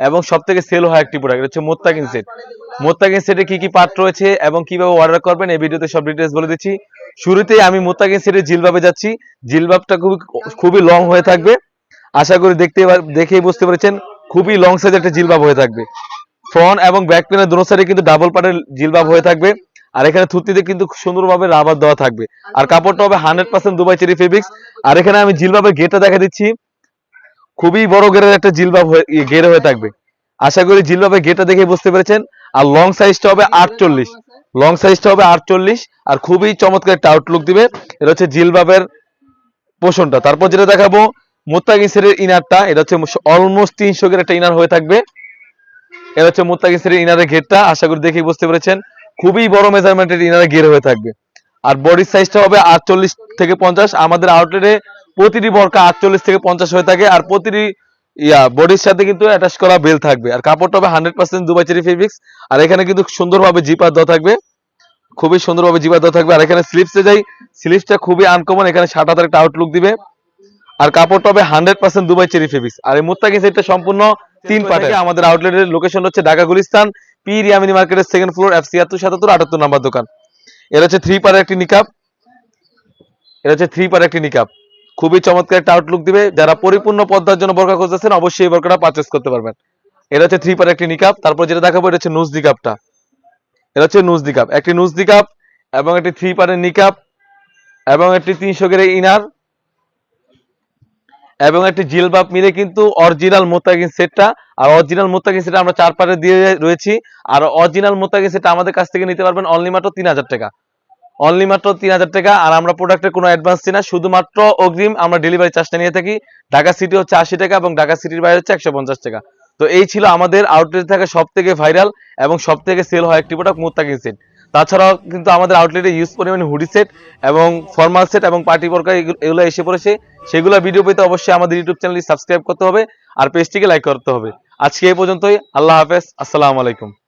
এবং সবথেকে সেল হয় একটি প্রোডাক্ট, এটা হচ্ছে মোত্তাকিন সেট। মোত্তাকিন সেটে কি কি পার্ট রয়েছে এবং কিভাবে অর্ডার করবেন এই ভিডিওতে সব ডিটেইলস বলে দিচ্ছি। শুরুতেই আমি মোত্তাকিন সেটের জিলবাবে যাচ্ছি। জিলবাবটা খুবই লং হয়ে থাকবে, আশা করি দেখেই বুঝতে পেরেছেন, খুবই লং সাইজ একটা জিলবাব হয়ে থাকবে। ফ্রন্ট এবং ব্যাক প্যানেল দুটো সাইডে কিন্তু ডাবল পার্টের জিলবাব হয়ে থাকবে। আর এখানে থুতনিতে কিন্তু সুন্দরভাবে রাবার দেওয়া থাকবে। আর কাপড়টা হবে 100% দুবাই চেরি ফেব্রিক্স। আর এখানে আমি জিলবাবের গেটটা দেখা দিচ্ছি, খুবই বড় গেরের একটা জিলবাব গেরে হয়ে থাকবে। আশা করি জিলবাবের গেটটা দেখে বুঝতে পেরেছেন। আর লং সাইজটা হবে 48, লং সাইজটা হবে 48 আর খুবই চমৎকার একটা আউটলুক দিবে। এটা হচ্ছে জিলবাবের পোষণটা। তারপর যেটা দেখাবো মোত্তাকিন সেটের ইনারটা, এটা হচ্ছে অলমোস্ট 300 এর একটা ইনার হয়ে থাকবে। এটা হচ্ছে মোত্তাকিন সেটের ইনারের ঘেরটা, আশা করি দেখেই বুঝতে পেরেছেন, খুবই বড় মেজারমেন্টের ইনারের ঘের হয়ে থাকবে। আর বডির সাইজটা হবে 48 থেকে 50। আমাদের আউটলেটে প্রতিটি বরকা 48 থেকে 50 হয়ে থাকে। আর প্রতিটি বডির সাথে কিন্তু অ্যাটাচ করা বেল থাকবে। আর কাপড়টা হবে 100% দুবাই চেরি ফেব্রিক্স। আর এখানে কিন্তু সুন্দরভাবে জিপার দেওয়া থাকবে, খুবই সুন্দরভাবে জিপার দেওয়া থাকবে। আর এখানে স্লিপসে যাই, স্লিপসটা খুবই আনকমন, এখানে 60 একটা আউটলুক দিবে। আর কাপড়টা হবে 100% দুবাই চেরি ফেব্রিক্স। আর এই মোত্তাকিন সেটটা সম্পূর্ণ 3 পার্টে। আমাদের আউটলেটের লোকেশন হচ্ছে ঢাকা গুলিস্তান, পীর ইয়ামিনী মার্কেটের 2nd ফ্লোর, F77 77 78 নাম্বার দোকান। এটা হচ্ছে 3 পার্টের একটি নিকাব, এটা হচ্ছে 3 পার্টের একটি নিকাব, খুবই চমৎকার একটা আউটলুক দিবে। যারা পরিপূর্ণ পর্দার জন্য বোরকা খুঁজতেছেন অবশ্যই এই বোরকাটা পারচেজ করতে পারবেন। এটা হচ্ছে 3 পার্টের একটি নিকাব। তারপর যেটা দেখাবো এটা হচ্ছে নুজ নিকাবটা, এটা হচ্ছে নুজ নিকাব, একটি নুজ নিকাব এবং একটি 3 পার্টের নিকাব এবং একটি 300 গ্রে ইনার এবং একটি জিলবাব মিলে কিন্তু অরিজিনাল মোত্তাকিন সেটটা। আর অরিজিনাল মোত্তাকিন সেট আমরা 4 পার্টে দিয়ে রয়েছি। আর অরিজিনাল মোত্তাকিন সেট আমাদের কাছ থেকে নিতে পারবেন অনলি মাত্র 3000 টাকা, অনলি মাত্র 3000 টাকা। আর আমরা প্রোডাক্টের কোনো অ্যাডভান্স দিই না, শুধুমাত্র অগ্রিম আমরা ডেলিভারি চার্জটা নিয়ে থাকি। ঢাকা সিটি হচ্ছে 80 টাকা এবং ঢাকা সিটির বাইরে হচ্ছে 150 টাকা। তো এই ছিল আমাদের আউটলেট থেকে সবথেকে ভাইরাল এবং সবথেকে সেল হয় একটি প্রোডাক্ট মোত্তাকিন সেট। তাছাড়াও কিন্তু আমাদের আউটলেটে ইউজ পরিমাণে হুডি সেট এবং ফর্মাল সেট এবং পার্টি বোরকা এগুলো এসে পড়েছে। সেগুলো ভিডিও পেতে অবশ্যই আমাদের ইউটিউব চ্যানেলটি সাবস্ক্রাইব করতে হবে আর পেজটিকে লাইক করতে হবে। আজকে এই পর্যন্তই, আল্লাহ হাফেজ, আসসালামু আলাইকুম।